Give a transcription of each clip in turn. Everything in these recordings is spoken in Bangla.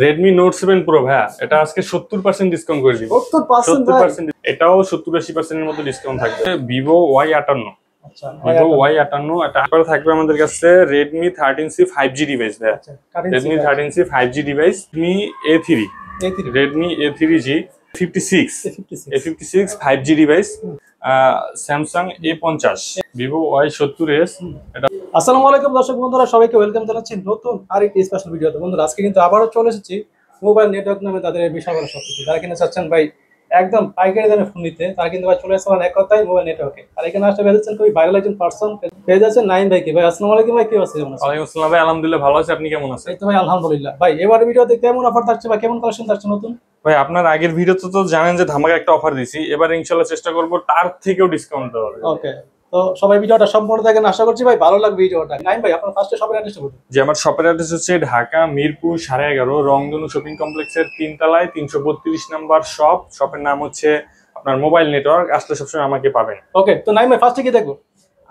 Redmi Note 7 Pro ভাইয়া, এটা আজকে 70% ডিসকাউন্ট করে দিব। 70%, এটাও 70-80% এর মতো ডিসকাউন্ট থাকবে। Vivo Y58, আচ্ছা Vivo Y58, এটা তারপরে থাকবে আমাদের কাছে Redmi 13C 5G ডিভাইস ভাইয়া। Redmi 13C 5G device, Redmi A3G 56 5G device, Samsung A50, Vivo Y70s। এটা আসসালামু আলাইকুম দর্শক বন্ধুরা, সবাইকে ওয়েলকাম জানাচ্ছি নতুন আরেকটি স্পেশাল ভিডিওতে। বন্ধুরা আজকে কিন্তু আবারও চলে এসেছি মোবাইল নেটওয়ার্ক নামে তাদের বিশাল বড় সবকিছু। যারা কিনা চাচ্ছেন ভাই একদম পাইকারি দামে ফোন নিতে, তারা কিন্তু ভাই চলে আসছেন এক কথায় মোবাইল নেটওয়ার্কে। আর এখানে আসতে পেরেছেন খুবই ভাইরাল একজন পার্সন পেয়ে যাচ্ছেন নাইম ভাইকে। ভাই আসসালামু আলাইকুম ভাই, কি অবস্থা? ওয়ালাইকুম আসসালাম ভাই, আলহামদুলিল্লাহ ভালো আছি, আপনি কেমন আছেন? এই তো ভাই আলহামদুলিল্লাহ। ভাই এবার ভিডিওতে কেমন অফার থাকছে বা কেমন কালেকশন থাকছে নতুন? ভাই আপনার আগের ভিডিওতে তো জানেন যে ধামাকা একটা অফার দিছি, এবার ইনশাআল্লাহ চেষ্টা করব তার থেকেও ডিসকাউন্ট দেওয়ার। ওকে, তো সবাই ভিডিওটা সম্পূর্ণ দেখেন, আশা করছি ভাই ভালো লাগবে ভিডিওটা। নাইম ভাই আপনার ফার্স্টে শপের অ্যাড্রেসটা বলুন। যে আমার শপের অ্যাড্রেস হচ্ছে ঢাকা মিরপুর 11.5 রংধনু শপিং কমপ্লেক্সের 3 তলায় 332 নাম্বার শপ। শপের নাম হচ্ছে আপনার মোবাইল নেটওয়ার্ক। আসলে সবসময় আমাকে পাবেন। ওকে, তো নাইম ভাই ফার্স্টে কি দেখবো?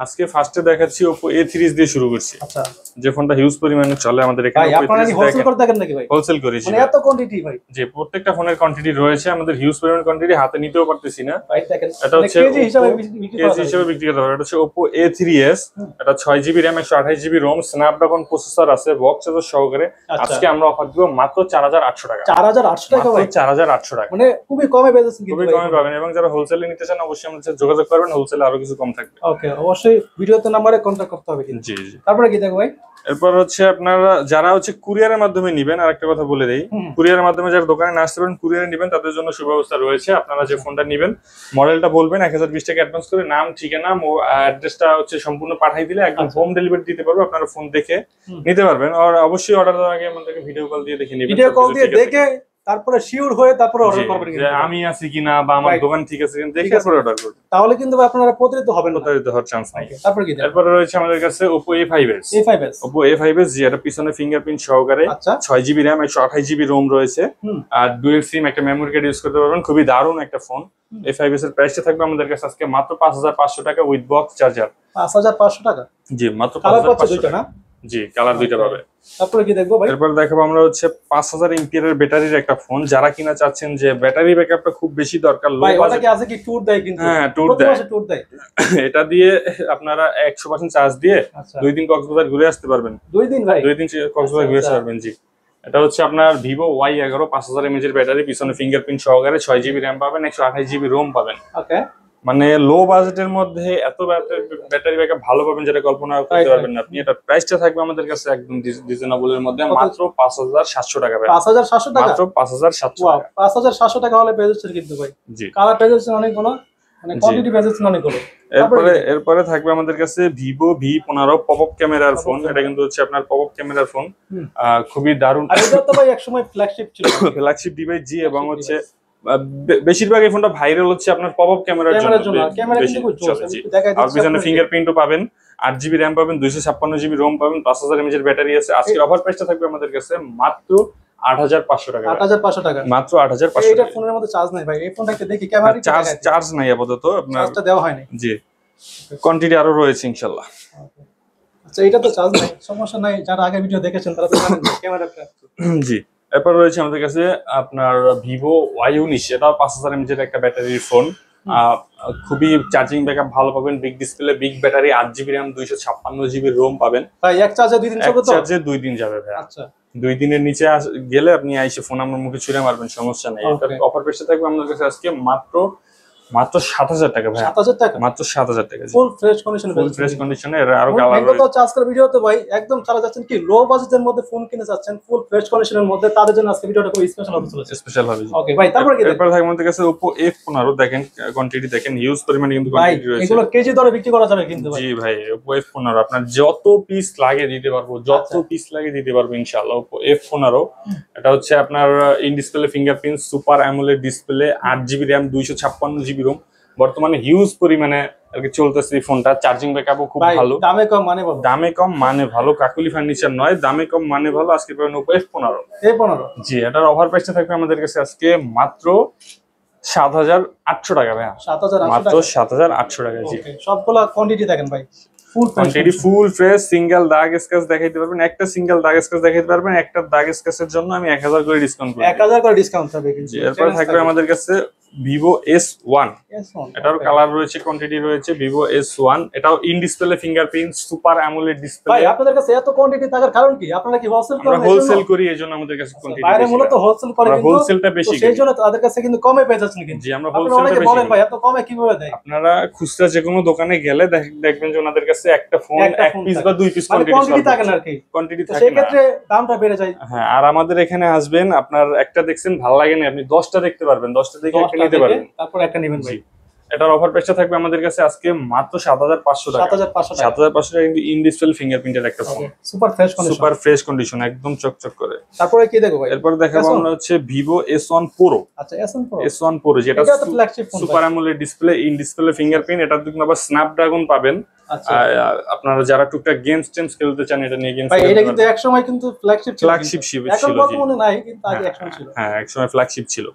আজকে ফার্স্টে দেখাচ্ছি Oppo A3s দিয়ে শুরু করছি। আচ্ছা, যে ফোনটা হিউজ পরিমাণে চলে আমাদের এখানে। ভাই আপনারা কি হোলসেল করে থাকেন নাকি ভাই? হোলসেল করেছি, মানে এত কোয়ান্টিটি ভাই? যে প্রত্যেকটা ফোনের কোয়ান্টিটি রয়েছে আমাদের, হিউজ পরিমাণ কোয়ান্টিটি, হাতে নিতেও পারতেছি না। ভাই দেখেন এটা হচ্ছে কেজি হিসাবে বিক্রি করা হয়। এটা হচ্ছে Oppo A3s, এটা 6GB RAM 128GB ROM, Snapdragon processor আছে, বক্স চার্জার সহকারে। আজকে আমরা অফার দিব মাত্র 4800 টাকা। 4800 টাকা ভাই? 4800 টাকা, মানে খুবই কমে পেয়েছেন কিন্তু। খুবই কমে পাবেন, এবং যারা হোলসেলে নিতে চান অবশ্যই আমাদের সাথে যোগাযোগ করবেন, হোলসেলে আরো কিছু কম থাকবে। ওকে, অবশ্যই ভিডিওতে নাম্বারে কন্টাক্ট করতে হবে কিন্তু। জি জি। তারপরে কি দেখো ভাই? এরপর হচ্ছে আপনারা যারা হচ্ছে কুরিয়ারের মাধ্যমে নিবেন, আরেকটা কথা বলে দেই, কুরিয়ারের মাধ্যমে যারা দোকানে না আসতে পারেন কুরিয়ারে নিবেন, তাদের জন্য সুব্যবস্থা রয়েছে। আপনারা যে ফোনটা নিবেন মডেলটা বলবেন, 1020 টাকা অ্যাডভান্স করে নাম ঠিকানা অ্যাড্রেসটা হচ্ছে সম্পূর্ণ পাঠিয়ে দিলে একদম হোম ডেলিভারি দিতে পারবো। আপনারা ফোন দেখে নিতে পারবেন। আর অবশ্যই অর্ডার দেওয়ার আগে আমাদেরকে ভিডিও কল দিয়ে দেখে নেবেন। ভিডিও কল দিয়ে দেখে তারপরে শিওর হয়ে তারপরে অর্ডার করবেন যে আমি আছি কিনা বা আমার দোকান ঠিক আছে কিনা দেখে তারপরে অর্ডার করবেন। তাহলে কিন্তু আপনারা প্রতারিত হবেন না, প্রতারিত হওয়ার চান্স নাই। তারপর কি দেখো? এরপর রয়েছে আমাদের কাছে Oppo A5s। Oppo A5s যেটা পিছনে ফিঙ্গারপ্রিন্ট সহকারে, 6GB RAM 128GB ROM রয়েছে, আর ডুয়াল সিম একটা মেমরি কার্ড ইউজ করতে পারবেন। খুবই দারুণ একটা ফোন। A5s এর প্রাইসটা থাকবে আমাদের কাছে আজকে মাত্র 5500 টাকা উইথ বক্স চার্জার। 5500 টাকা? জি, মাত্র 5500 টাকা। জি, কালার দুইটা পাবে। তারপরে কি দেখবো ভাই? এরপর দেখাবো আমরা হচ্ছে 5000 এমপিআর ব্যাটারির একটা ফোন। যারা কিনা চাচ্ছেন যে ব্যাটারি ব্যাকআপটা খুব বেশি দরকার, লো বাজেট আছে কি ট্যুর দেয় কিন্তু? হ্যাঁ, ট্যুর দেয়। এটা দিয়ে আপনারা 100% চার্জ দিয়ে 2 দিন কক্সবাজার ঘুরে আসতে পারবেন। 2 দিন ভাই? 2 দিন কক্সবাজার ঘুরে আসতে পারবেন। জি, এটা হচ্ছে আপনার Vivo Y11 5000 mAh এর ব্যাটারি, পিছনে ফিঙ্গারপ্রিন্ট সহকারে, 6GB RAM পাবেন, 128GB ROM পাবেন। ওকে, মানে লো বাজেটের মধ্যে এত ব্যাটারি ব্যাকআপ ভালো পাবেন যেটা কল্পনা করতে পারবেন না আপনি। এটা প্রাইসটা থাকবে আমাদের কাছে একদম রিজনেবল এর মধ্যে, মাত্র 5700 টাকা। 5700 টাকা? মাত্র 5700 টাকা। 5700 টাকা হলে পেয়ে যাচ্ছেন কিন্তু ভাই। জি, কালার পেয়ে যাচ্ছেন অনেকগুলো, মানে কোয়ান্টিটি পেয়ে যাচ্ছেন অনেকগুলো। এরপরে থাকবে আমাদের কাছে Vivo V15 পপআপ ক্যামেরার ফোন। এটা কিন্তু হচ্ছে আপনার পপআপ ক্যামেরার ফোন, খুবই দারুণ। আর এটা তো ভাই একসময় ফ্ল্যাগশিপ ছিল, ফ্ল্যাগশিপ ডিভাইস। জি, এবং হচ্ছে বেশিরভাগ এই ফোনটা ভাইরাল হচ্ছে আপনার পপআপ ক্যামেরার জন্য। ক্যামেরা কিন্তু খুব জোস। আর পিছনে ফিঙ্গারপ্রিন্টও পাবেন, 8GB RAM পাবেন, 256GB ROM পাবেন, 5000 mAh এর ব্যাটারি আছে। আজকে অফার প্রাইসটা থাকবে আমাদের কাছে মাত্র 8500 টাকা। 8500 টাকা মাত্র 8500। এইটা ফোনের মধ্যে চার্জ নাই ভাই। এই ফোনটা একটু দেখি ক্যামেরা চার্জ নাই আপাতত, আপনার চার্জটা দেওয়া হয়নি। জি, কোয়ান্টিটি আরো রয়েছে ইনশাআল্লাহ। আচ্ছা, এটা তো চার্জ নাই, সমস্যা নাই। যারা আগে ভিডিও দেখেছেন তারা তো জানেন ক্যামেরাটা। জি, এরপর রয়েছে আমাদের কাছে আপনার Vivo Y19, এটাও 5000 mAh এর একটা ব্যাটারির ফোন। খুবই চার্জিং ব্যাকআপ ভালো পাবেন, big display, big battery, 8GB RAM 256GB ROM পাবেন। ভাই এক চার্জে 2 দিন চলবে তো? চার্জে 2 দিন যাবে ভাই। আচ্ছা, 2 দিনের নিচে গেলে আপনি আইসে ফোন আমার মুখে ছুঁড়ে মারবেন, সমস্যা নাই। এটা অফার প্রাইসে থাকবে আমাদের কাছে আজকে মাত্র 7000 টাকা ভাই। 7000 টাকা? মাত্র 7000 টাকা। ফুল ফ্রেশ কন্ডিশনে, ফুল ফ্রেশ কন্ডিশনে। এর আরো কালার রয়েছে। তো আজকের ভিডিওতে ভাই একদম চালা যাচ্ছেন কি লো বাজেটের মধ্যে ফোন কিনে যাচ্ছেন ফুল ফ্রেশ কন্ডিশনের মধ্যে, তাদের জন্য আজকে ভিডিওটা খুব স্পেশাল হতে চলেছে। স্পেশাল হবে। ওকে ভাই, তারপরে কি এরপর থাকবে আমাদের কাছে Oppo F15। দেখেন কোয়ান্টিটি দেখেন, হিউজ পরিমাণে কিন্তু কোয়ান্টিটি রয়েছে। এগুলো কেজি দরে বিক্রি করা যাবে কিন্তু ভাই। জি ভাই, Oppo F15 আপনার যত পিস লাগে দিতে পারবো, যত পিস লাগে দিতে পারবো ইনশাআল্লাহ। Oppo F15 এটা হচ্ছে আপনার in display fingerprint, super AMOLED display, 8GB RAM 256GB ROM, বর্তমানে হিউজ পরিমাণে আর কি চলতেছে এই ফোনটা। চার্জিং ব্যাকআপও খুব ভালো, দামে কম মানে ভালো। দামে কম মানে ভালো, কাকুলি ফার্নিচার নয়, দামে কম মানে ভালো। আজকে পাবেন Oppo F15। জি, এটার অফার প্রাইসটা থাকবে আমাদের কাছে আজকে মাত্র 7800 টাকা ভাই। মাত্র 7800 টাকা। জি, সবগুলা কোয়ান্টিটি দেখেন ভাই, ফুল কোয়ান্টিটি ফুল ফ্রেশ, সিঙ্গেল দাগ স্ক্র্যাচ দেখাইতে পারবেন, একটা সিঙ্গেল দাগ স্ক্র্যাচ দেখাইতে পারবেন, একটা দাগ স্ক্র্যাচের জন্য আমি 1000 করে ডিসকাউন্ট করব। 1000 করে ডিসকাউন্ট থাকবে কিন্তু। এরপর থাকবে আমাদের কাছে Vivo S1, এটার কালার রয়েছে, কোয়ান্টিটি রয়েছে Vivo S1, এটাও in display fingerprint super AMOLED display. ভাই আপনাদের কাছে এত কোয়ান্টিটি থাকার কারণ কি? আপনারা কি হোলসেল করেন? আমরা হোলসেল করি, এজন্য আমাদের কাছে কোয়ান্টিটি বাইরে মূলত হোলসেল করে, কিন্তু হোলসেলটা বেশি, সেইজন্য তাদের কাছে কিন্তু কমে পেয়ে যাচ্ছেন কিন্তু। জি আমরা আপনারা হোলসেলটা অনেকে বেশি বলেন ভাই এত কমে কিভাবে দেয়? আপনারা খুচরা যে কোনো দোকানে গেলে দেখবেন যে ওনাদের কাছে একটা ফোন এক পিস বা দুই পিস কোয়ান্টিটি থাকে না আর কি, কোয়ান্টিটি থাকে না, সেই ক্ষেত্রে দামটা বেড়ে যায়। হ্যাঁ, আর আমাদের এখানে আসবেন, আপনার একটা দেখছেন ভালো লাগে না, আপনি 10টা দেখতে পারবেন, 10টা দেখে একটা নিতে পারবেন, তারপর একটা নেবেন ভাই। এটার অফার প্রাইসটা থাকবে আমাদের কাছে আজকে মাত্র 7500 টাকা। 7500 টাকা। 7500 টাকা কিন্তু ইন ডিসপ্লে ফিঙ্গারপ্রিন্টের একটা phone, super fresh condition, super fresh condition, একদম চকচক করে। তারপরে কি দেখো ভাই? এরপর দেখাবো আমরা হচ্ছে Vivo S1 Pro। আচ্ছা S1 Pro, S1 Pro যেটা এটা তো flagship phone, super AMOLED display, in display fingerprint, এটার কিন্তু আবার স্ন্যাপড্রাগন পাবেন। আচ্ছা আপনারা যারা টুকটাক গেমস খেলতে চান, এটা নিয়ে গেমস ভাই এটা কিন্তু এক সময় কিন্তু ফ্ল্যাগশিপ ছিল, ছিল, এখন বর্তমানে নাই, কিন্তু আগে এক সময় ছিল। হ্যাঁ এক সময় ফ্ল্যাগশিপ ছিল।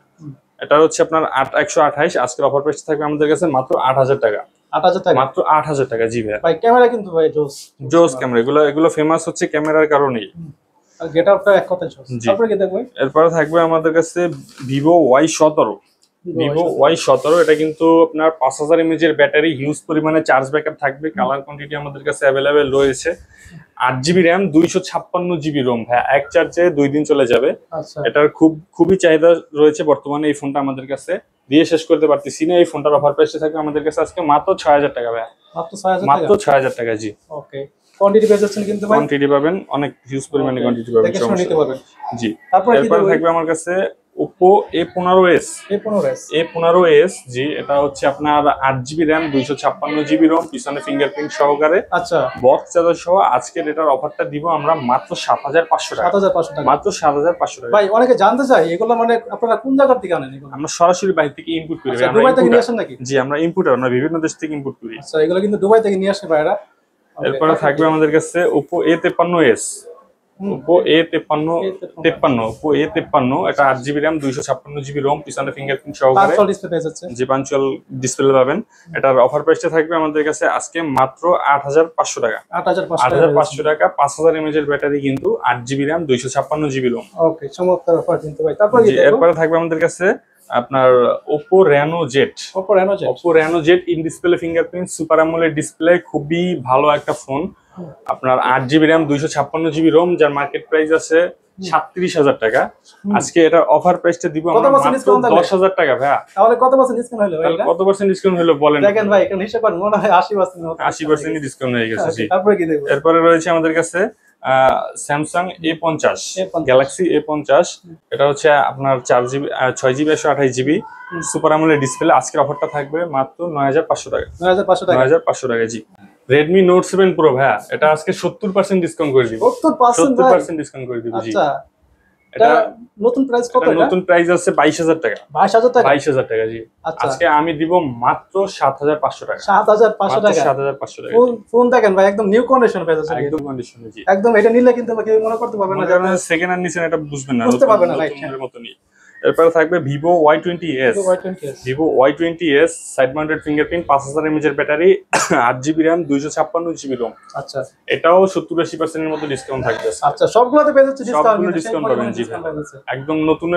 এটা হচ্ছে আপনার 128, আজকের অফার প্রাইস থাকবে আমাদের কাছে মাত্র 8000 টাকা। 8000 টাকা, মাত্র 8000 টাকা। জি ভাই, ভাই ক্যামেরা কিন্তু ভাই জোস ক্যামেরা, এগুলো ফেমাস হচ্ছে ক্যামেরার কারণেই, আর গেটআপটা এক কথায় জোস। তারপরে কি দেখবো? এরপরে থাকবে আমাদের কাছে Vivo Y17। Vivo Y17 এটা কিন্তু আপনার 5000 mAh এর ব্যাটারি, হিউজ পরিমাণে চার্জ ব্যাকআপ থাকবে, কালার কোয়ান্টিটি আমাদের কাছে অ্যাভেলেবেল রয়েছে, 8GB RAM 256GB ROM। হ্যাঁ, এক চার্জে 2 দিন চলে যাবে। আচ্ছা, এটার খুবই চাহিদা রয়েছে বর্তমানে, এই ফোনটা আমাদের কাছে দিয়ে শেষ করতে পারতেছি না। এই ফোনটার অফার প্রাইসে থাকবে আমাদের কাছে আজকে মাত্র 6000 টাকা ভাই, মাত্র 6000 টাকা, মাত্র 6000 টাকা। জি ওকে, কোয়ান্টিটি পেয়ে যাচ্ছেন কিন্তু ভাই, কোয়ান্টিটি পাবেন, অনেক হিউজ পরিমাণে কোয়ান্টিটি পাবেন, দেখে শুনে নিতে পারবেন। জি তারপরে কি এরপর থাকবে আমার কাছে Oppo A15s। A15s, জি এটা হচ্ছে আপনার 8GB RAM 256GB ROM, পিছনে ফিঙ্গারপ্রিন্ট সহকারে, আচ্ছা বক্স চার্জার সহ। আজকের এটার অফারটা দিব আমরা মাত্র 7500 টাকা, 7500 টাকা, মাত্র 7500 টাকা। ভাই অনেকে জানতে চায় এগুলো মানে আপনারা কোন জায়গা থেকে আনেন এগুলো? আমরা সরাসরি বাইরে থেকে ইনপুট করি, আচ্ছা, দুবাই থেকে নিয়ে আসেন নাকি? জি আমরা ইম্পোর্টার, আমরা বিভিন্ন দেশ থেকে ইম্পোর্ট করি। আচ্ছা, এগুলো কিন্তু দুবাই থেকে নিয়ে আসে ভাইরা। এরপরে থাকবে আমাদের কাছে Oppo A53s। Oppo A53, এটা 8GB RAM 256GB ROM, পিছনে ফিঙ্গারপ্রিন্ট সহকারে, পাঁচশো ডিসপ্লে পেয়ে যাচ্ছে, যে পাঞ্চুয়াল ডিসপ্লে পাবেন। এটার অফার প্রাইসটা থাকবে আমাদের কাছে আজকে মাত্র 8500 টাকা। 8500 টাকা, 5000 mAh এর ব্যাটারি, কিন্তু 8GB RAM 256GB ROM। ওকে, চমৎকার অফার কিন্তু ভাই। তারপর কি? এরপরে থাকবে আমাদের কাছে আপনার Oppo Reno Z। Oppo Reno Z in display fingerprint, super AMOLED display, খুবই ভালো একটা ফোন। আপনার 8GB RAM 256GB ROM, যার মার্কেট প্রাইস আছে 37000 টাকা। আজকে এটার অফার প্রাইসটা দিব আমরা মাত্র 10000 টাকা। ভাইয়া তাহলে কত পার্সেন্ট ডিসকাউন্ট হলো ভাই? কত পার্সেন্ট ডিসকাউন্ট হলো বলেন? দেখেন ভাই এখানে হিসাব করেন, মনে হয় 80% 80% ডিসকাউন্ট হয়ে গেছে। জি তারপরে কি দেখব? এরপরে রয়েছে আমাদের কাছে Samsung A50, Galaxy A50। এটা হচ্ছে আপনার 4GB 6GB 128GB super AMOLED display. আজকের অফারটা থাকবে মাত্র 9500 টাকা। 9500 টাকা। জি Redmi Note 7 Pro ভাইয়া, এটা আজকে 70% ডিসকাউন্ট করে দিব। 70% ডিসকাউন্ট করে দিব। জি আচ্ছা, এটা নতুন প্রাইস কত? এটা নতুন প্রাইস আছে 22000 টাকা। 22000 টাকা? 22000 টাকা। জি আজকে আমি দিব মাত্র 7500 টাকা। 7500 টাকা। 7500 টাকা। ফোন দেখেন ভাই, একদম নিউ কন্ডিশন পেয়ে যাচ্ছে, একদম কন্ডিশনে। জি একদম, এটা নিলে কিন্তু কেউ মনে করতে পারবে না যে আপনি সেকেন্ড হ্যান্ড নিছেন, এটা বুঝবেন না, বুঝতে পারবে না রাইট মতনই। এরপরে থাকবে Vivo Y20s। Vivo Y20s side mounted fingerprint, 5000 mAh এর battery, 8GB RAM 256GB ROM। আচ্ছা, এটাও 70-80% এর মতো ডিসকাউন্ট থাকবে। আচ্ছা, সবগুলোতে পেয়ে যাচ্ছে ডিসকাউন্ট, ডিসকাউন্ট পাবেন। জি একদম নতুন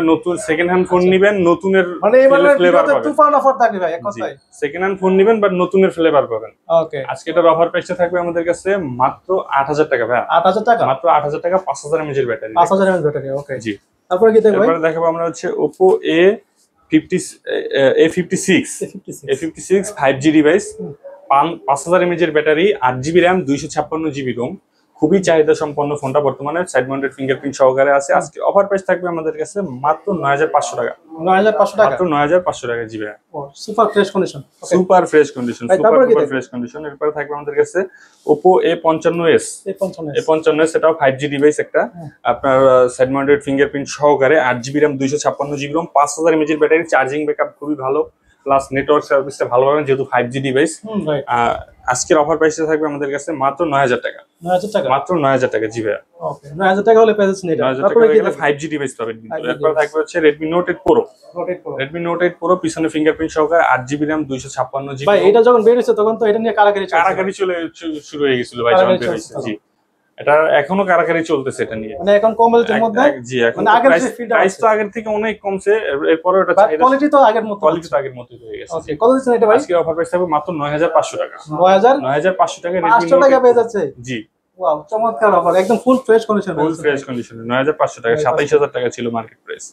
সেকেন্ড হ্যান্ড ফোন নিবেন, নতুনের মানে এবারে ফ্লেভার পাবেন, তুফান অফার থাকবে ভাই এক কথায়। সেকেন্ড হ্যান্ড ফোন নিবেন বাট নতুনের ফ্লেভার পাবেন। ওকে, আজকে এটার অফার প্রাইসটা থাকবে আমাদের কাছে মাত্র 8000 টাকা। ভাই 8000 টাকা, মাত্র 8000 টাকা, 5000 mAh এর ব্যাটারি, 5000 mAh ব্যাটারি। ওকে, জি তারপরে কি দেখব? এরপরে দেখাবো আমরা হচ্ছে Oppo A56 5G device, 5000 mAh এর battery, 8GB RAM 256GB ROM। খুবই চাহিদা সম্পন্ন ফোনটা, বর্তমানে সাইড মাউন্টেড ফিঙ্গারপ্রিন্ট সহকারে আছে। আজকে অফার প্রাইস থাকবে আমাদের কাছে মাত্র 9500 টাকা। 9500 টাকা, মাত্র 9500 টাকা। জি ভাই super fresh condition, super fresh condition, super fresh condition. এরপরে থাকবে আমাদের কাছে Oppo A55s। এটাও 5G ডিভাইস একটা, আপনার সাইড মাউন্টেড ফিঙ্গারপ্রিন্ট সহকারে, 8GB RAM 256GB ROM, 5000 mAh এর ব্যাটারি, চার্জিং ব্যাকআপ খুবই ভালো। প্লাস নেটওয়ার্ক সার্ভিসটা ভালো পাবেন যেহেতু 5G ডিভাইস। রাইট। আজকের অফার প্রাইসটা থাকবে আমাদের কাছে মাত্র 9000 টাকা। 9000 টাকা, মাত্র 9000 টাকা। জি ভাইয়া, ওকে 9000 টাকা হলে পেয়ে যাচ্ছেন এটা। 9000 টাকা তারপরে কি গেলে দেখবেন? 5G ডিভাইস পাবেন কিন্তু। 5G এরপর থাকবে হচ্ছে Redmi Note 8 Pro। Note 8 Pro। Redmi Note 8 Pro পিছনে ফিঙ্গারপ্রিন্ট সহকারে 8GB RAM 256GB। ভাই এটা যখন বের হয়েছে তখন তো এটা নিয়ে কারাকারি চলছে। কারাকারি শুরু হয়ে গেছিল ভাই, যখন কারাকারি বের হয়েছে। চলছে। জি, এটা এখনো কারাকারি চলতেছে এটা নিয়ে। মানে এখন কম বাজেটের মধ্যে, জি, এখন মানে আগের যে প্রাইস ফিল্ডটা তো আগের থেকে অনেক কমছে। এরপরে ওটা বাট কোয়ালিটি তো আগের মতো। কোয়ালিটি তো আগের মতোই হয়ে গেছে। ওকে, কত দিচ্ছেন এটা ভাই? আজকে অফার প্রাইস থাকবে মাত্র 9500 টাকা। 9500 টাকা Redmi 500 Note টাকা 8 পেয়ে যাচ্ছে। জি, ওয়াও, চমৎকার অফার, একদম full fresh condition. Full fresh কন্ডিশনে 9500 টাকা। 27000 টাকা ছিল মার্কেট প্রাইস।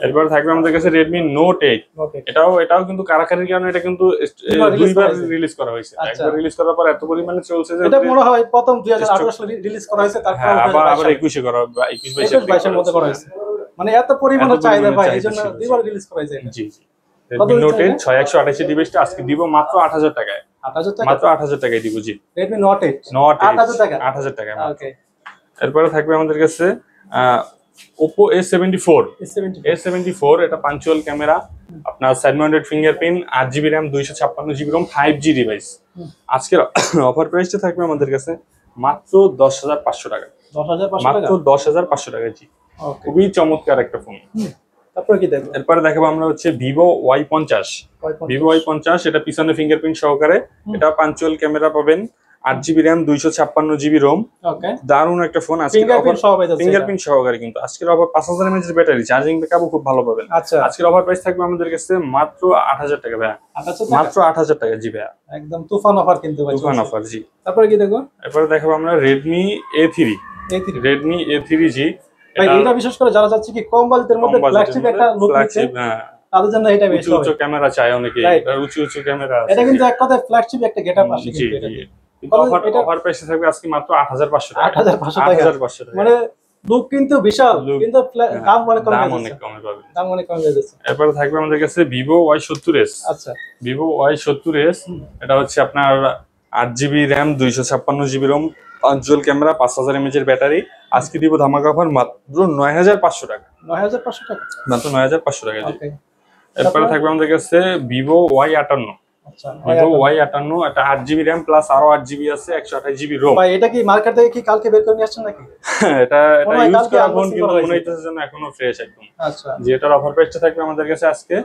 এরপর থাকবে আমাদের কাছে Redmi Note 8। ওকে, এটাও কিন্তু কারাকারির কারণে এটা কিন্তু দুইবার রিলিজ করা হয়েছে। একবার রিলিজ করার পর এত পরিমাণে চলছে যে এটা মনে হয় প্রথম 2018 সালে রিলিজ করা হয়েছে, তারপর হ্যাঁ, আবার 21 এ করা, 21 22 এর মধ্যে করা হয়েছে। মানে এত পরিমাণে চাহিদা ভাই, এইজন্য দুইবার রিলিজ করা হয়েছে। জি জি। Redmi Note 8 6128 ডিভাইসটা আজকে দিব মাত্র 8000 টাকায়। 8000 টাকা, মাত্র 8000 টাকায় দিব। জি, Redmi Note 8 Note 8 8000 টাকা। 8000 টাকায়। ওকে, এরপরে থাকবে আমাদের কাছে Oppo A74। A74 A74 এটা পাঞ্চুয়াল ক্যামেরা, আপনার side mounted fingerprint, 8GB RAM 256GB ROM 5G device. আজকের অফার প্রাইসটা থাকবে আমাদের কাছে মাত্র 10500 টাকা। 10500 টাকা, মাত্র 10500 টাকা। জি, ওকে। খুবই চমৎকার একটা ফোন। তারপরে কি দেখবো? এরপরে দেখাবো আমরা হচ্ছে Vivo Y50। Vivo Y50 এটা পিছনে ফিঙ্গারপ্রিন্ট সহকারে, এটা পাঞ্চুয়াল ক্যামেরা পাবেন, 8GB RAM 256GB ROM। ওকে, দারুণ একটা ফোন। আজকে ফিঙ্গারপ্রিন্ট সহ পেয়ে যাচ্ছে। ফিঙ্গারপ্রিন্ট সহকারে কিন্তু আজকের অফার 5000 mAh ব্যাটারি, চার্জিং ব্যাকআপও খুব ভালো পাবেন। আচ্ছা, আজকের অফার প্রাইস থাকবে আমাদের কাছে মাত্র 8000 টাকা ভাইয়া। 8000 টাকা, মাত্র 8000 টাকা। জি ভাইয়া, একদম তুফান অফার কিন্তু ভাই। দোকান অফার। জি, তারপরে কি দেখবো? এরপরে দেখাবো আমরা Redmi A3। A3 Redmi A3G ভাই, এটা বিশেষ করে যারা চাচ্ছে কি কম বাজেটের মধ্যে ফ্ল্যাগশিপ একটা লুক নিতে, তাদের জন্য এটা বেশ উঁচু ক্যামেরা চায় অনেকে। Right. এটা উঁচু ক্যামেরা আছে। এটা কিন্তু এক কথায় ফ্ল্যাগশিপ একটা গেটআপ আসে জি কিন্তু জি। এটা। কিন্তু অফার প্রাইসে থাকবে আজকে মাত্র 8500 টাকা। 8500 টাকা, 8500 টাকা। মানে লুক কিন্তু বিশাল, Look, কিন্তু দাম অনেক কম দাম হয়ে অনেক যাচ্ছে। কমে পাবেন। দাম অনেক কম হয়ে যাচ্ছে। এরপরে থাকবে আমাদের কাছে Vivo Y70s। আচ্ছা, Vivo Y70s এটা হচ্ছে আপনার 8GB RAM 256GB ROM, punctual camera, 5000 mAh battery. আজকে দিব ধামাকা অফার মাত্র 9500 টাকা। 9500 টাকা, মাত্র 9500 টাকা। জি, ওকে। এরপরে থাকবে আমাদের কাছে Vivo Y58। আচ্ছা, Vivo Y58 এটা 8GB RAM প্লাস আরো 8GB আছে, 128GB ROM। ভাই এটা কি মার্কেট থেকে কি কালকে বের করে নিয়ে আসছেন নাকি? এটা মনে হয় ইউজ কালকে করা ফোন unboxing কিন্তু করা মনে হয়েছে। হইতেছে যেন এখনো ফ্রেশ একদম। আচ্ছা, যে এটার অফার প্রাইসটা থাকবে আমাদের কাছে আজকে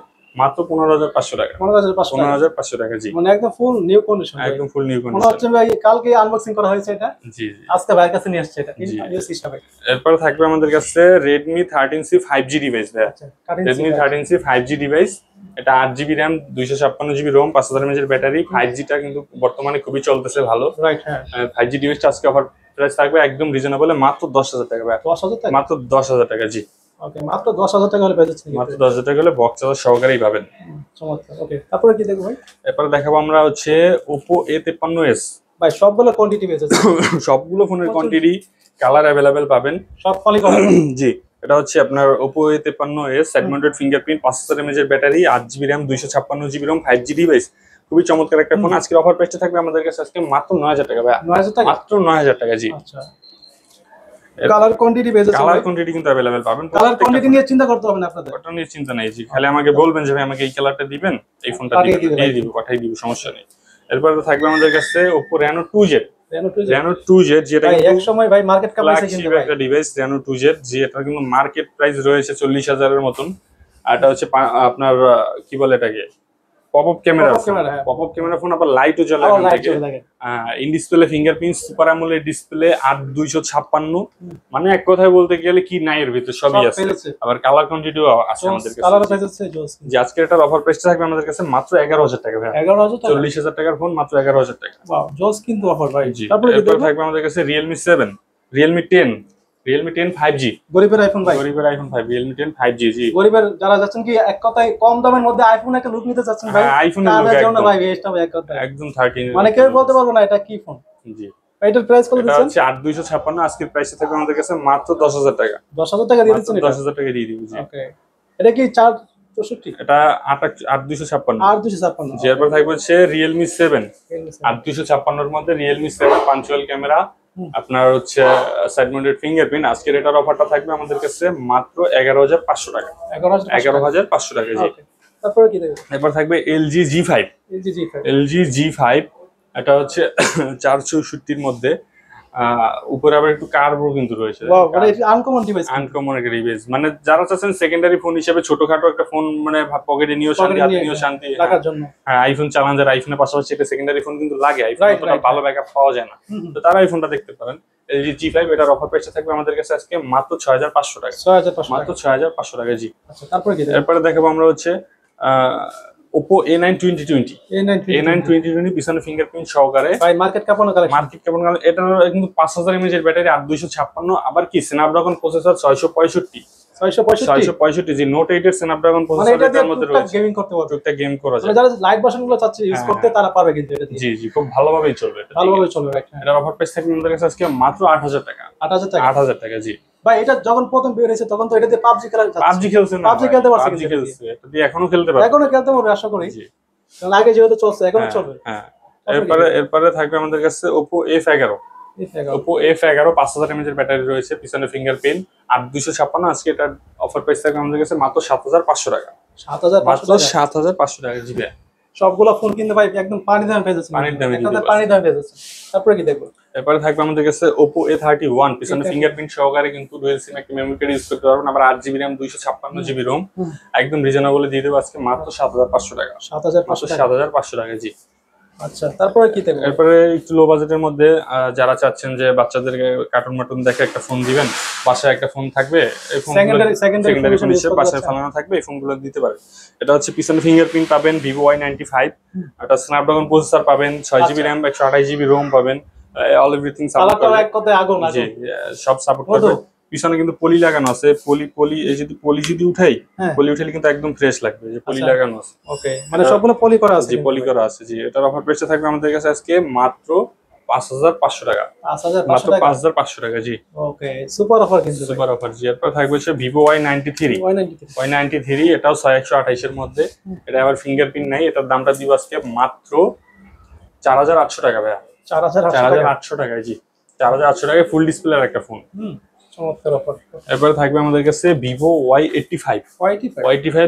মাত্র 15500 টাকা। 15500 টাকা, 15500 টাকা। জি, মানে একদম ফুল নিউ কন্ডিশন। একদম ফুল নিউ মনে কন্ডিশন। হচ্ছে ভাই কালকে আনবক্সিং করা হয়েছে এটা, জি জি। আজকে ভাইয়ের কাছে নিয়ে আসছে এটা জি। নিউজ হিসাবে। এরপর থাকবে আমাদের কাছে Redmi 13C 5G ডিভাইস ভাই। আচ্ছা, cutting Redmi 13C 5G device, এটা 8GB RAM 256GB ROM, 5000 mAh battery. 5G টা কিন্তু বর্তমানে খুবই চলতেছে ভালো। রাইট, হ্যাঁ। 5G ডিভাইসটা আজকে অফার প্রাইস থাকবে একদম রিজনেবল, মাত্র 10000 টাকা ভাই। 10000 টাকা, মাত্র 10000 টাকা। জি, ওকে, মাত্র 10000 টাকা হলে পেয়ে যাচ্ছেন। মাত্র 10000 টাকা হলে বক্স চার্জার সহকারেই পাবেন। চমৎকার, ওকে। তারপরে কি দেখবো ভাই? এরপরে দেখাবো আমরা হচ্ছে Oppo A53s। ভাই সবগুলো কোয়ান্টিটি পেয়ে যাচ্ছে, সবগুলো ফোনের কোয়ান্টিটি, কালার অ্যাভেলেবেল পাবেন। সব ফলি করা। জি, এটা হচ্ছে আপনার Oppo A53s, side mounted fingerprint, 5000 mAh battery, 8GB RAM 256GB ROM, 5G device. খুবই চমৎকার একটা ফোন। আজকের অফার প্রাইসটা থাকবে আমাদের কাছে আজকে মাত্র 9000 টাকা ভাই। 9000 টাকা, মাত্র 9000 টাকা। জি, আচ্ছা। কালার কোয়ান্টিটি পেয়ে যাচ্ছে, কালার কোয়ান্টিটি কিন্তু অ্যাভেলেবেল পাবেন। কালার কোয়ান্টিটি নিয়ে চিন্তা করতে হবে না আপনাদের। ওটা নিয়ে চিন্তা নেই। জি, খালি আমাকে বলবেন যে ভাই আমাকে এই কালারটা দিবেন, এই ফোনটা পাঠিয়ে দিবেন, দিবেন। এই দিব, পাঠিয়ে দিব, সমস্যা নেই। এরপরে থাকবে আমাদের কাছে Oppo Reno 2Z। Reno 2Z যেটা ভাই এক কিন্তু সময় ভাই মার্কেট কাপাইছে ফ্ল্যাগশিপ কিন্তু ভাই। একটা ডিভাইস Reno 2Z, যে এটা কিন্তু মার্কেট প্রাইস রয়েছে 40000 এর মতন। আর এটা হচ্ছে আপনার কি বলে এটাকে, পপআপ ক্যামেরা। Pop-up camera, হ্যাঁ। পপআপ ক্যামেরা ফোন, আবার লাইটও জ্বলে আবার এখান লাইট থেকে। চলে থাকে। In display fingerprint, super AMOLED display, 8256। মানে এক কথায় বলতে গেলে কি নাই এর ভিতর সবই সব আছে। পেয়েছে। আবার কালার কোয়ান্টিটিও আছে আমাদের কাছে। কালার পেয়ে যাচ্ছে জোস। যে আজকে এটার অফার প্রাইসটা থাকবে আমাদের কাছে মাত্র 11000 টাকা ভাই। 11000 টাকা, 40000 টাকার ফোন মাত্র 11000 টাকা। ওয়াও, জোস কিন্তু অফার ভাই। জি, তারপরে কি এরপর দেখবো? থাকবে আমাদের কাছে Realme 7, Realme 10, Realme 10 5G। গরিবের আইফোন ভাই, গরিবের আইফোন 5, Realme 10 5G। জি, গরিবের যারা যাচ্ছেন কি এক কথায় কম দামের মধ্যে আইফোন একটা লুক নিতে চাচ্ছেন ভাই, হ্যাঁ, আইফোনের look তাদের জন্য একদম। ভাই বেস্ট হবে এক কথায়। একদম 13 মানে কেউ বলতে পারবো না এটা কি ফোন। জি, এটার প্রাইস কত এটা দিচ্ছেন? হচ্ছে 8256। আজকের প্রাইসে থাকবে আমাদের কাছে মাত্র 10000 টাকা। 10000 টাকা দিয়ে দিচ্ছেন এটা? 10000 টাকা দিয়ে দিব। জি, ওকে, এটা কি 464 এটা 8256। আর 256? জি, এরপর থাকবে হচ্ছে Realme 7, 8256 এর মধ্যে Realme 7, পাঞ্চুয়াল ক্যামেরা, আপনার হচ্ছে সাইড মাউন্টেড ফিঙ্গারপ্রিন্ট। আজকের এটার অফারটা থাকবে আমাদের কাছে মাত্র 11500 টাকা। 11500 11500 টাকা। জি, তারপরে কি দেখবো? এরপর থাকবে LG G5। LG G5 LG G5 এটা হচ্ছে 464-র মধ্যে, উপরে আবার একটু কার্ভও কিন্তু রয়েছে। ওয়াও, মানে এটা আনকমন ডিভাইস, আনকমন একটা ডিভাইস, মানে যারা চাচ্ছেন সেকেন্ডারি ফোন হিসেবে ছোটখাটো একটা ফোন, মানে পকেটে নিয়েও শান্তি, হাতে নিয়েও শান্তি, রাখার জন্য। হ্যাঁ আইফোন চালান যারা, আইফোনের পাশাপাশি এটা সেকেন্ডারি ফোন কিন্তু লাগে, আইফোন Right, অতটা right, ভালো ব্যাকআপ পাওয়া যায় না, তো তারা এই ফোনটা দেখতে পারেন। এলজি G5 এটার অফার প্রাইসটা থাকবে আমাদের কাছে আজকে মাত্র 6500 টাকা। 6500 মাত্র 6500 টাকা। জি। আচ্ছা, তারপরে কি দেখবো? এরপরে দেখাবো আমরা হচ্ছে Oppo A9 2020। A9 2020 পিছনে ফিঙ্গারপ্রিন্ট সহকারে, ভাই মার্কেট কাপানো কালেকশন। মার্কেট কেমন? এটা কিন্তু 5000 mAh এর ব্যাটারি, 8256, আবার কি স্ন্যাপড্রাগন প্রসেসর 665 জি, নোট 8 এর স্ন্যাপড্রাগন প্রসেসর এর মধ্যে রয়েছে। গেমিং করতে পারবে, টুকটাক গেম করা যায়, মানে যারা লাইট ভার্সন গুলো চাচ্ছে ইউজ করতে তারা পারবে কিন্তু এটা দিয়ে। জি জি, খুব ভালোভাবেই চলবে, এটা ভালোভাবে চলবে। রাইট, এটার অফার প্রাইস থাকবে আমাদের কাছে আজকে মাত্র 8000 টাকা। 8000 টাকা। 8000 টাকা। জি ভাই এটা যখন প্রথম বের হয়েছে তখন তো এটাতে পাবজি খেলা যাচ্ছে। পাবজি খেলছেন না? পাবজি খেলতে পারছে, পাবজি খেলছে, এটা দিয়ে এখনো খেলতে পারবে, এখনো খেলতে পারবে আশা করি, জি। কারণ আগে যেহেতু চলছে এখনো চলবে। হ্যাঁ, এরপরে থাকবে আমাদের কাছে Oppo F11। Oppo F11 5000 mAh এর ব্যাটারি রয়েছে, পিছনে ফিঙ্গারপ্রিন্ট, 8256। আজকে এটার অফার প্রাইস থাকবে আমাদের কাছে মাত্র 7500 টাকা। 7500 টাকা। জি ভাই, সবগুলো ফোন কিন্তু ভাই একদম পানি দামে পেয়ে যাচ্ছে, পানির দামে একদম পানি দামে পেয়ে যাচ্ছে। তারপরে কি দেখবো? এরপরে থাকবে আমাদের কাছে Oppo A31, পিছনে ফিঙ্গারপ্রিন্ট সহকারে কিন্তু ডুয়াল সিম একটা মেমরি কার্ড ইউজ করতে পারবেন, আবার 8GB RAM 256GB ROM, একদম রিজনেবলে দিয়ে দেবো আজকে মাত্র 7500 টাকা। 7500 টাকা। জি। আচ্ছা, তারপরে কি দেখবো? এরপরে একটু লো বাজেটের মধ্যে যারা চাচ্ছেন যে বাচ্চাদেরকে কার্টুন মাটুন দেখে একটা ফোন দিবেন, বাসায় একটা ফোন থাকবে, এই ফোনগুলো সেকেন্ডারি ফোন হিসেবে বাসায় ফালানো থাকবে, এই ফোনগুলো দিতে পারে। এটা হচ্ছে পিছনে ফিঙ্গারপ্রিন্ট পাবেন, Vivo Y95, একটা স্ন্যাপড্রাগন প্রসেসর পাবেন, 6GB RAM 128GB ROM পাবেন, অল এভরিথিং সাপোর্ট করবে। এক কথায় আগুন। জি, সব সাপোর্ট করবে। পিছনে কিন্তু পলি লাগানো আছে, পলি এই যদি পলি যদি উঠাই, পলি উঠালে কিন্তু একদম ফ্রেশ লাগবে, যে পলি লাগানো আছে। ওকে, মানে সবগুলো পলি করা আছে। জি, পলি করা আছে। জি, এটার অফার প্রাইসটা থাকবে আমাদের কাছে আজকে মাত্র 5500 টাকা। 5500 টাকা। 5500 টাকা। জি, ওকে, সুপার অফার কিন্তু, সুপার অফার। জি, এরপর থাকবে হচ্ছে Vivo Y93। এটাও 6128 এর মধ্যে, এটা আবার ফিঙ্গারপ্রিন্ট নাই, এটার দামটা দিব আজকে মাত্র 4800 টাকা ভাইয়া। 4800 টাকায়। জি, 4800 টাকায় ফুল ডিসপ্লের একটা ফোন। চমৎকার অফার। এরপরে থাকবে আমাদের কাছে Vivo Y85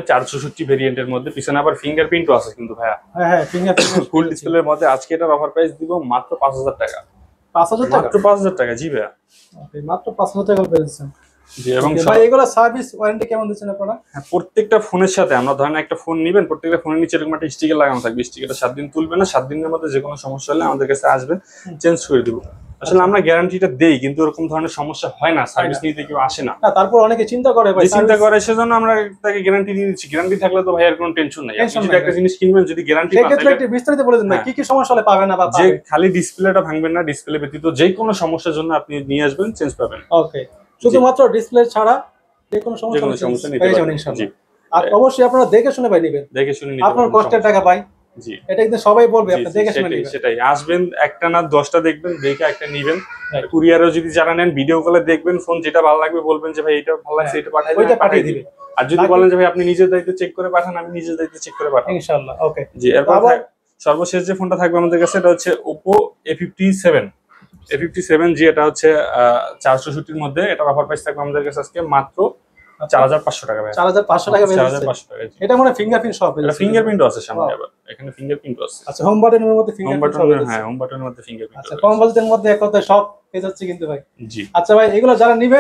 464 ভেরিয়েন্টের মধ্যে, পিছনে আবার ফিঙ্গারপ্রিন্টও আছে কিন্তু ভাইয়া। হ্যাঁ, ফিঙ্গারপ্রিন্ট ফুল ডিসপ্লের মধ্যে। আজকে এটার অফার প্রাইস দিব মাত্র 5000 টাকা। 5000 টাকা? মাত্র 5000 টাকা। জি ভাইয়া, ওকে, মাত্র 5000 টাকা পেয়েছেন। জি। এবং ভাই এগুলা সার্ভিস ওয়ারেন্টি কেমন দিচ্ছেন আপনারা? হ্যাঁ, প্রত্যেকটা ফোনের সাথে আমরা ধরেন একটা ফোন নিবেন, প্রত্যেকটা ফোনের নিচে এরকম একটা স্টিকার লাগানো থাকবে, স্টিকারটা 7 দিন তুলবে না, 7 দিনের মধ্যে যে কোনো সমস্যা হলে আমাদের কাছে আসবেন, চেঞ্জ করে দিব। আসলে আমরা গ্যারান্টিটা দেই, কিন্তু এরকম ধরনের সমস্যা হয় না, সার্ভিস নিতে কেউ আসে না। তারপর অনেকে চিন্তা করে ভাই, চিন্তা করে, সেজন্য আমরা তাকে গ্যারান্টি দিয়ে দিচ্ছি। গ্যারান্টি থাকলে তো ভাই আর কোনো টেনশন নাই। আপনি যদি একটা জিনিস কিনবেন, যদি গ্যারান্টি পান, সেক্ষেত্রে একটু বিস্তারিত বলে দিন ভাই, কি কি সমস্যা হলে পাবেন না বা যে খালি ডিসপ্লেটা ভাঙবেন না, ডিসপ্লে ব্যতীত যে কোনো সমস্যার জন্য আপনি নিয়ে আসবেন, চেঞ্জ পাবেন। ওকে, শুধুমাত্র ডিসপ্লে ছাড়া যে কোনো সমস্যা নিতে পারবেন ইনশাআল্লাহ। আর অবশ্যই আপনারা দেখে শুনে ভাই নেবেন, দেখে শুনে নিতে আপনার কষ্টের টাকা ভাই। জি, এটা কিন্তু সবাই বলবে, আপনি দেখে শুনে নেবেন। সেটাই, আসবেন একটা না 10টা দেখবেন, দেখে একটা নেবেন। কুরিয়ারও যদি যারা নেন, ভিডিও কলে দেখবেন, ফোন যেটা ভালো লাগবে বলবেন যে ভাই এটা ভালো লাগছে, এটা পাঠিয়ে দিবে। আর যদি বলেন যে ভাই আপনি নিজের দায়িত্বে চেক করে পাঠান, আমি নিজের দায়িত্বে চেক করে পাঠাবো ইনশাআল্লাহ। ওকে, জি। এরপর সর্বশেষ যে ফোনটা থাকবে আমাদের কাছে, এটা হচ্ছে Oppo A57 জি। এটা হচ্ছে 464 মধ্যে, এটা অফার প্রাইস থাকবে আমাদের কাছে আজকে মাত্র 4500 টাকা। 4500 টাকা। 4500 টাকা। এটা মানে ফিঙ্গারপ্রিন্ট সব, এটা ফিঙ্গারপ্রিন্টও আছে সামনে, আবার এখানে ফিঙ্গারপ্রিন্টও আছে। আচ্ছা, হোম বাটনের মধ্যে ফিঙ্গারপ্রিন্ট সব আছে। হ্যাঁ, হোম বাটনের মধ্যে ফিঙ্গারপ্রিন্ট। আচ্ছা, কম বাজেটের মধ্যে এক কথায় সব পেয়ে যাচ্ছে কিন্তু ভাই। জি। আচ্ছা ভাই, এগুলো যারা নিবে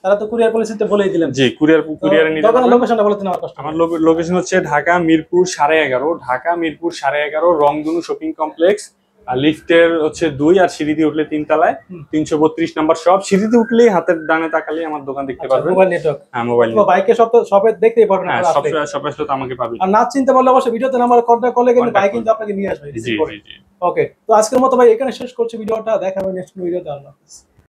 তারা তো কুরিয়ার পলিসিতে বলেই দিলেন। জি, কুরিয়ারে নিতে দোকানের লোকেশনটা বলে দিন আমার কাছে। আমার লোকেশন হচ্ছে ঢাকা মিরপুর 11.5, রংধনু শপিং কমপ্লেক্স, আর লিফটের হচ্ছে 2, আর সিঁড়িতে উঠলে 3 তলায় 332 নাম্বার শপ। সিঁড়িতে উঠলেই হাতের ডানে তাকালেই আমার দোকান দেখতে পারবেন। Mobile network. হ্যাঁ, মোবাইল বাইকে সব তো সবে দেখতেই পারবেন। হ্যাঁ, সব আসলে তো আমাকে পাবেন। আর না চিনতে পারলে অবশ্যই ভিডিওতে নাম্বার কন্টাক্ট করলে কিন্তু বাইক কিন্তু আপনাকে নিয়ে আসবে। জি। ওকে, তো আজকের মতো ভাই এখানে শেষ করছি ভিডিওটা, দেখা হবে নেক্সট ভিডিওতে। আল্লাহ হাফেজ।